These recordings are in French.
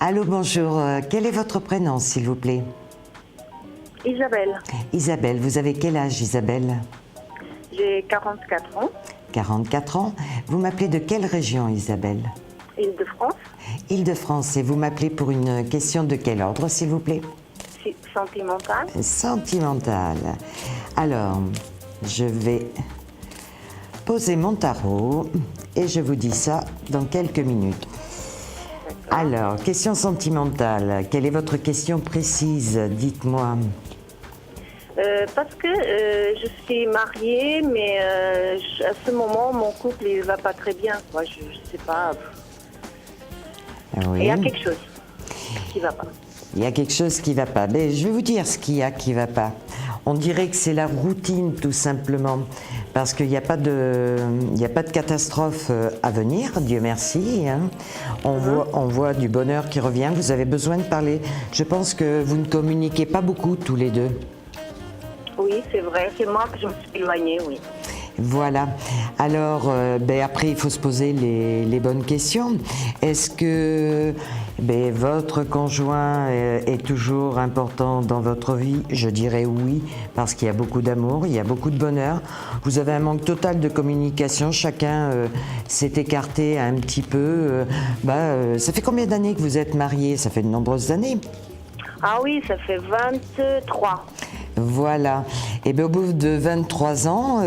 Allô, bonjour. Quel est votre prénom, s'il vous plaît? Isabelle. Isabelle, vous avez quel âge, Isabelle? J'ai 44 ans. 44 ans. Vous m'appelez de quelle région, Isabelle? Île-de-France. Île-de-France. Et vous m'appelez pour une question de quel ordre, s'il vous plaît? Sentimentale. Sentimentale. Alors, je vais poser mon tarot et je vous dis ça dans quelques minutes. Alors, question sentimentale. Quelle est votre question précise? Dites-moi. Parce que je suis mariée, mais à ce moment, mon couple il va pas très bien. Moi, je sais pas. Oui. Il y a quelque chose qui va pas. Il y a quelque chose qui ne va pas. Mais je vais vous dire ce qu'il y a qui ne va pas. On dirait que c'est la routine, tout simplement. Parce qu'il n'y a pas de catastrophe à venir, Dieu merci. Hein. On voit du bonheur qui revient. Vous avez besoin de parler. Je pense que vous ne communiquez pas beaucoup, tous les deux. Oui, c'est vrai. C'est moi que je me suis éloignée, oui. Voilà. Alors, après, il faut se poser les bonnes questions. Est-ce que votre conjoint est toujours important dans votre vie? Je dirais oui, parce qu'il y a beaucoup d'amour, il y a beaucoup de bonheur. Vous avez un manque total de communication. Chacun s'est écarté un petit peu. Ça fait combien d'années que vous êtes mariés? Ça fait de nombreuses années. Ah oui, ça fait 23. Voilà. Et bien au bout de 23 ans,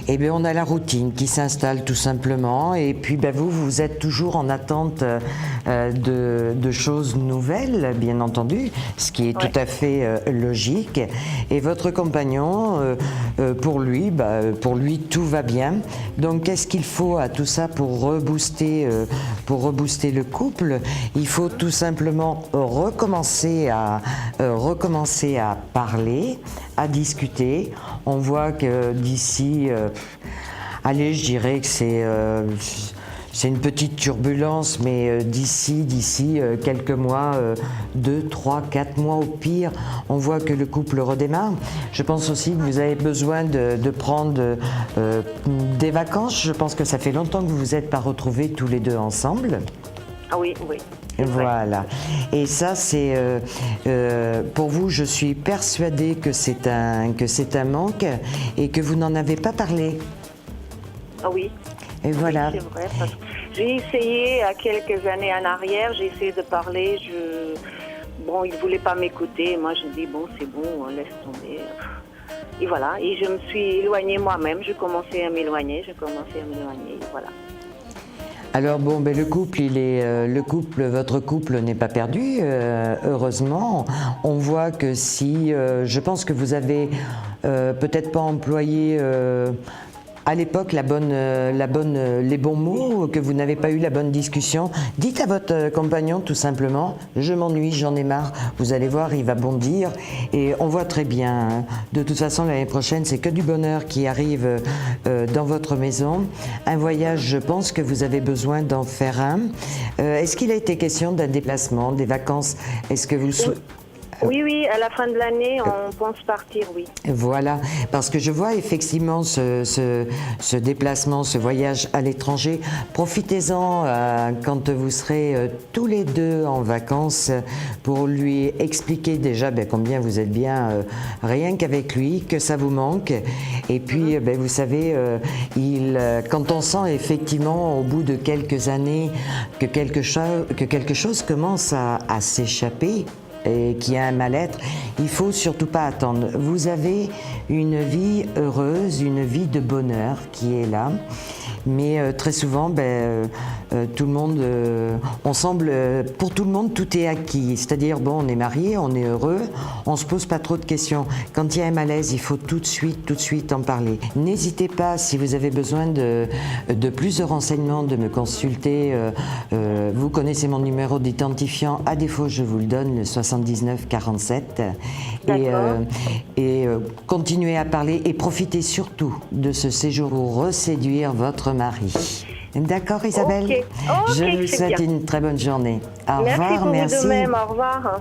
on a la routine qui s'installe tout simplement. Et puis vous êtes toujours en attente de choses nouvelles, bien entendu, ce qui est tout à fait logique. Et votre compagnon, pour lui, tout va bien. Donc qu'est-ce qu'il faut à tout ça pour rebooster le couple? Il faut tout simplement recommencer à parler, à discuter. On voit que d'ici, je dirais que c'est une petite turbulence, mais d'ici quelques mois, 2, 3, 4 mois au pire, on voit que le couple redémarre. Je pense aussi que vous avez besoin de prendre des vacances. Je pense que ça fait longtemps que vous ne vous êtes pas retrouvés tous les deux ensemble. Ah oui, oui. Voilà. Et ça, c'est pour vous, je suis persuadée que c'est un manque et que vous n'en avez pas parlé. Ah oui. Et voilà. Oui, c'est vrai. Parce que j'ai essayé, à quelques années en arrière, j'ai essayé de parler. Bon, il ne voulait pas m'écouter. Moi, je dis, bon, c'est bon, laisse tomber. Et voilà. Et je me suis éloignée moi-même. Je commençais à m'éloigner. Voilà. Alors le couple, votre couple n'est pas perdu, heureusement. On voit que si, je pense que vous avez peut-être pas employé à l'époque les bons mots, que vous n'avez pas eu la bonne discussion. Dites à votre compagnon tout simplement, je m'ennuie, j'en ai marre. Vous allez voir, il va bondir. Et on voit très bien, hein. De toute façon, l'année prochaine, c'est que du bonheur qui arrive dans votre maison. Un voyage, je pense que vous avez besoin d'en faire un. Est-ce qu'il a été question d'un déplacement, des vacances? Est-ce que vous... Oui, à la fin de l'année, on pense partir, oui. Voilà, parce que je vois effectivement ce déplacement, ce voyage à l'étranger. Profitez-en quand vous serez tous les deux en vacances pour lui expliquer déjà combien vous êtes bien rien qu'avec lui, que ça vous manque. Et puis, vous savez, quand on sent effectivement au bout de quelques années que quelque chose commence à s'échapper, et qui a un mal-être, il ne faut surtout pas attendre. Vous avez une vie heureuse, une vie de bonheur qui est là, mais très souvent, tout le monde, pour tout le monde, tout est acquis. C'est-à-dire, on est marié, on est heureux, on ne se pose pas trop de questions. Quand il y a un malaise, il faut tout de suite en parler. N'hésitez pas, si vous avez besoin de plus de renseignements, de me consulter. Vous connaissez mon numéro d'identifiant, à défaut, je vous le donne, le 79 47. Et continuez à parler et profitez surtout de ce séjour pour reséduire votre mari. D'accord, Isabelle? Okay, je vous souhaite bien. une très bonne journée. Au revoir, merci. merci. Vous de même, au revoir.